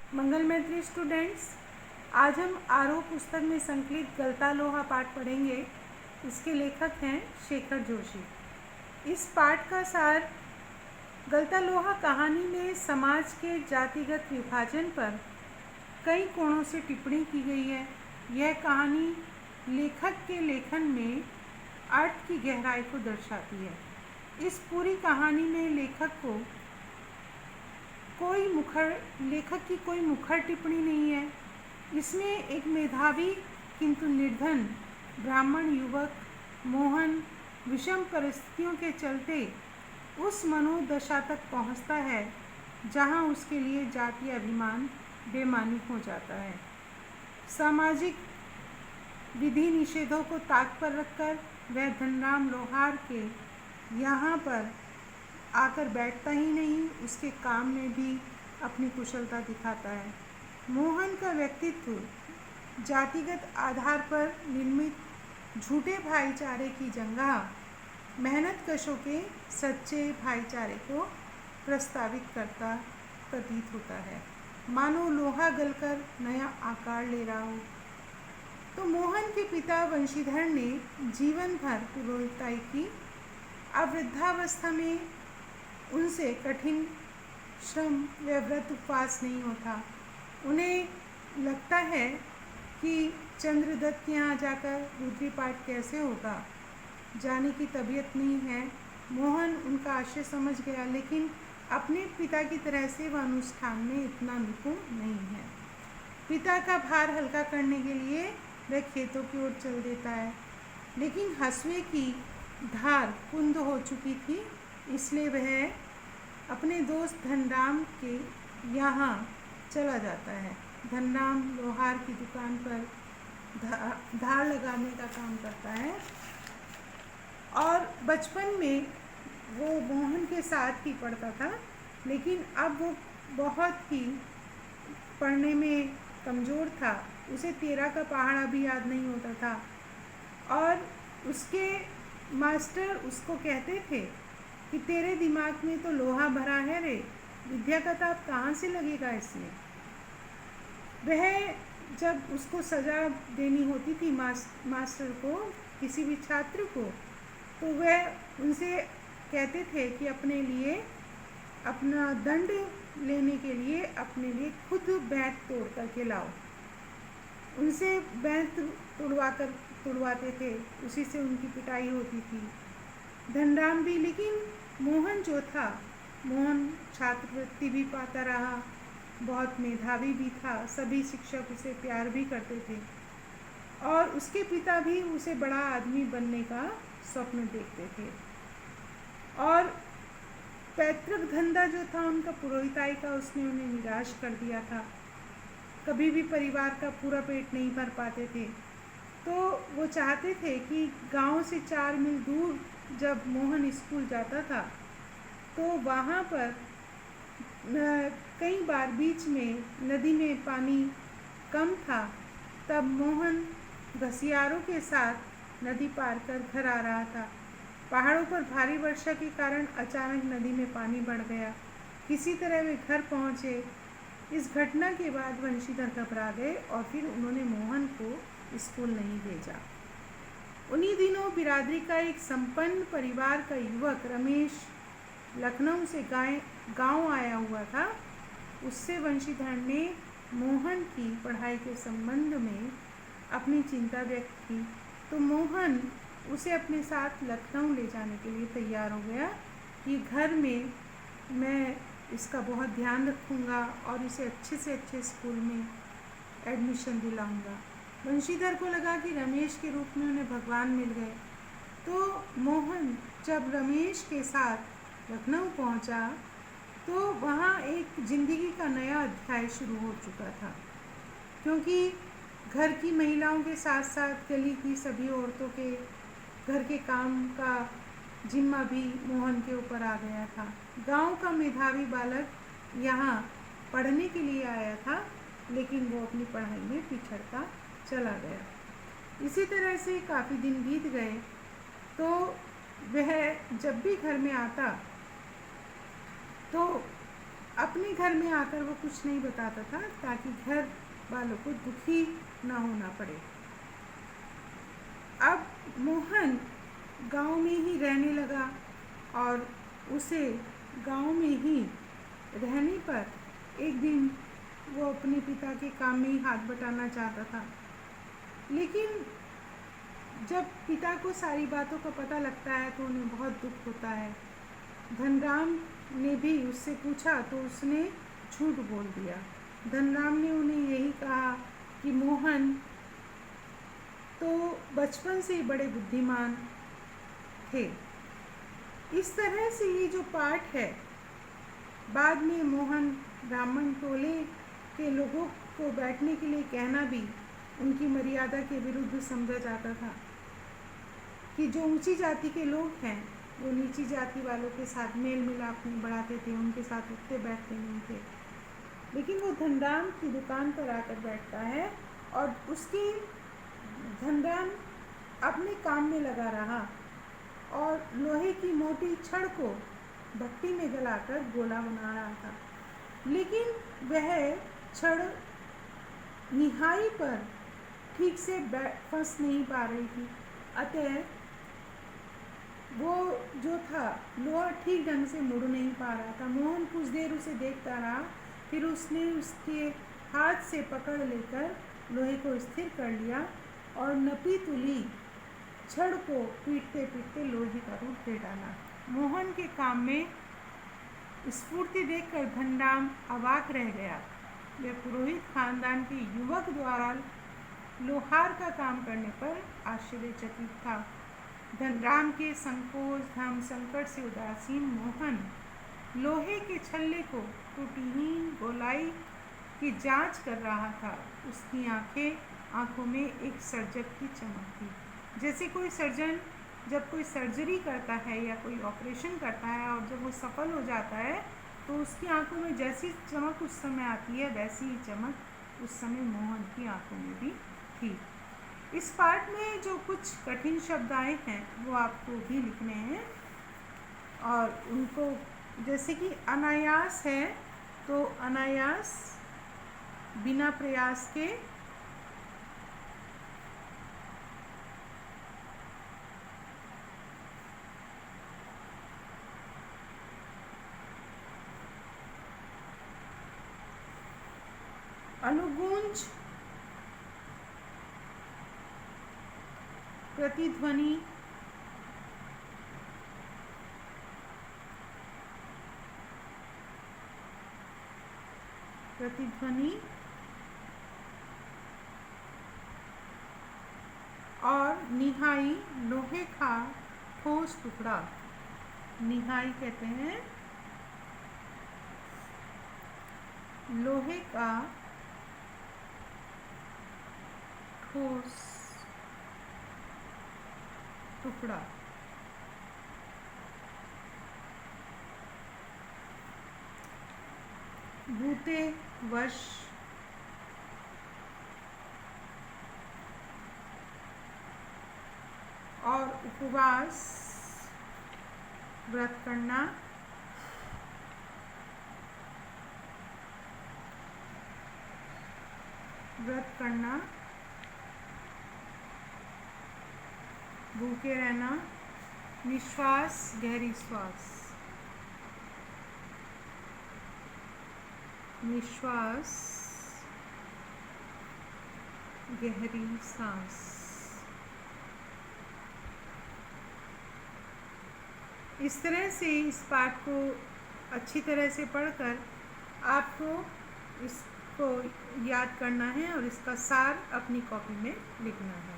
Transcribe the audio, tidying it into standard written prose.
मंगल मैत्री स्टूडेंट्स, आज हम आरोह पुस्तक में संकलित गलता लोहा पाठ पढ़ेंगे। इसके लेखक हैं शेखर जोशी। इस पाठ का सार, गलता लोहा कहानी में समाज के जातिगत विभाजन पर कई कोणों से टिप्पणी की गई है। यह कहानी लेखक के लेखन में अर्थ की गहराई को दर्शाती है। इस पूरी कहानी में लेखक की कोई मुखर टिप्पणी नहीं है। इसमें एक मेधावी किंतु निर्धन ब्राह्मण युवक मोहन विषम परिस्थितियों के चलते उस मनोदशा तक पहुंचता है जहां उसके लिए जातीय अभिमान बेमानी हो जाता है। सामाजिक विधि निषेधों को ताक पर रखकर वह धनराम लोहार के यहाँ पर आकर बैठता ही नहीं, उसके काम में भी अपनी कुशलता दिखाता है। मोहन का व्यक्तित्व जातिगत आधार पर निर्मित झूठे भाईचारे की जगह मेहनत कशों के सच्चे भाईचारे को प्रस्तावित करता प्रतीत होता है, मानो लोहा गलकर नया आकार ले रहा हो। तो मोहन के पिता वंशीधर ने जीवन भर पुरोहिताई की। अब वृद्धावस्था में उनसे कठिन श्रम व व्रत उपवास नहीं होता। उन्हें लगता है कि चंद्रदत्त के यहाँ जाकर रुद्री पाठ कैसे होगा, जाने की तबीयत नहीं है। मोहन उनका आशय समझ गया, लेकिन अपने पिता की तरह से वह अनुष्ठान में इतना निपुण नहीं है। पिता का भार हल्का करने के लिए वह खेतों की ओर चल देता है, लेकिन हंसुए की धार कुंद हो चुकी थी, इसलिए वह अपने दोस्त धनराम के यहाँ चला जाता है। धनराम लोहार की दुकान पर धार लगाने का काम करता है और बचपन में वो मोहन के साथ ही पढ़ता था, लेकिन अब वो बहुत ही पढ़ने में कमज़ोर था। उसे 13 का पहाड़ा भी याद नहीं होता था और उसके मास्टर उसको कहते थे कि तेरे दिमाग में तो लोहा भरा है रे, विद्या का ताप कहाँ से लगेगा इसमें। वह जब उसको सज़ा देनी होती थी मास्टर को, किसी भी छात्र को, तो वह उनसे कहते थे कि अपने लिए अपना दंड लेने के लिए अपने लिए खुद बैंत तोड़ कर के लाओ। उनसे बैंत तुड़वाते थे, उसी से उनकी पिटाई होती थी। धनराम भी, लेकिन मोहन जो था, मोहन छात्रवृत्ति भी पाता रहा, बहुत मेधावी भी था, सभी शिक्षक उसे प्यार भी करते थे और उसके पिता भी उसे बड़ा आदमी बनने का स्वप्न देखते थे। और पैतृक धंधा जो था उनका पुरोहिताई का, उसने उन्हें निराश कर दिया था। कभी भी परिवार का पूरा पेट नहीं भर पाते थे, तो वो चाहते थे कि गांव से 4 मील दूर जब मोहन स्कूल जाता था तो वहाँ पर कई बार बीच में नदी में पानी कम था, तब मोहन घसियारों के साथ नदी पार कर घर आ रहा था। पहाड़ों पर भारी वर्षा के कारण अचानक नदी में पानी बढ़ गया। किसी तरह वे घर पहुँचे। इस घटना के बाद वंशीधर घबरा गए और फिर उन्होंने मोहन को स्कूल नहीं भेजा। उन्हीं दिनों बिरादरी का एक संपन्न परिवार का युवक रमेश लखनऊ से गांव आया हुआ था। उससे वंशीधर ने मोहन की पढ़ाई के संबंध में अपनी चिंता व्यक्त की, तो मोहन उसे अपने साथ लखनऊ ले जाने के लिए तैयार हो गया कि घर में मैं इसका बहुत ध्यान रखूँगा और इसे अच्छे से अच्छे स्कूल में एडमिशन दिलाऊँगा। वंशीधर को लगा कि रमेश के रूप में उन्हें भगवान मिल गए। तो मोहन जब रमेश के साथ लखनऊ पहुंचा तो वहाँ एक ज़िंदगी का नया अध्याय शुरू हो चुका था, क्योंकि घर की महिलाओं के साथ साथ गली की सभी औरतों के घर के काम का जिम्मा भी मोहन के ऊपर आ गया था। गांव का मेधावी बालक यहाँ पढ़ने के लिए आया था, लेकिन वो अपनी पढ़ाई में पिछड़ता चला गया। इसी तरह से काफ़ी दिन बीत गए, तो वह जब भी घर में आता तो अपने घर में आकर वो कुछ नहीं बताता था ताकि घर वालों को दुखी ना होना पड़े। अब मोहन गांव में ही रहने लगा और उसे गांव में ही रहने पर एक दिन वो अपने पिता के काम में ही हाथ बटाना चाहता था। लेकिन जब पिता को सारी बातों का पता लगता है तो उन्हें बहुत दुख होता है। धनराम ने भी उससे पूछा तो उसने झूठ बोल दिया। धनराम ने उन्हें यही कहा कि मोहन तो बचपन से ही बड़े बुद्धिमान थे। इस तरह से ये जो पाठ है, बाद में मोहन ब्राह्मण टोले के लोगों को बैठने के लिए कहना भी उनकी मर्यादा के विरुद्ध समझा जाता था कि जो ऊंची जाति के लोग हैं वो नीची जाति वालों के साथ मेल मिलाप नहीं बढ़ाते थे, उनके साथ उठते बैठते नहीं थे। लेकिन वो धनराम की दुकान पर आकर बैठता है और उसकी धनराम अपने काम में लगा रहा और लोहे की मोटी छड़ को भट्टी में गलाकर गोला बना रहा था। लेकिन वह छड़ निहाई पर ठीक से फंस नहीं पा रही थी, अतः वो जो था लोहा ठीक ढंग से मुड़ नहीं पा रहा था। मोहन कुछ देर उसे देखता रहा, फिर उसने उसके हाथ से पकड़ लेकर लोहे को स्थिर कर लिया और नपी तुली छड़ को पीटते पीटते लोहे का रूप दे डाला। मोहन के काम में स्फूर्ति देखकर धनराम अवाक रह गया। वह पुरोहित खानदान के युवक द्वारा लोहार का काम करने पर आश्चर्यचकित था। धनराम के संकोच धर्म संकट से उदासीन मोहन लोहे के छल्ले को त्रुटिहीन गोलाई की जांच कर रहा था। उसकी आंखों में एक सर्जक की चमक थी, जैसे कोई सर्जन जब कोई सर्जरी करता है या कोई ऑपरेशन करता है और जब वो सफल हो जाता है तो उसकी आंखों में जैसी चमक उस समय आती है, वैसी ही चमक उस समय मोहन की आंखों में भी थी। इस पाठ में जो कुछ कठिन शब्द आए हैं वो आपको भी लिखने हैं और उनको जैसे कि अनायास है तो अनायास बिना प्रयास के, अनुगूंज प्रतिध्वनि और निहाई लोहे का ठोस टुकड़ा। निहाई कहते हैं लोहे का ठोस टुकड़ा। भूते वश और उपवास व्रत करना, भूखे रहना, निश्वास गहरी श्वास, निश्वास गहरी सांस। इस तरह से इस पाठ को अच्छी तरह से पढ़कर आपको इसको याद करना है और इसका सार अपनी कॉपी में लिखना है।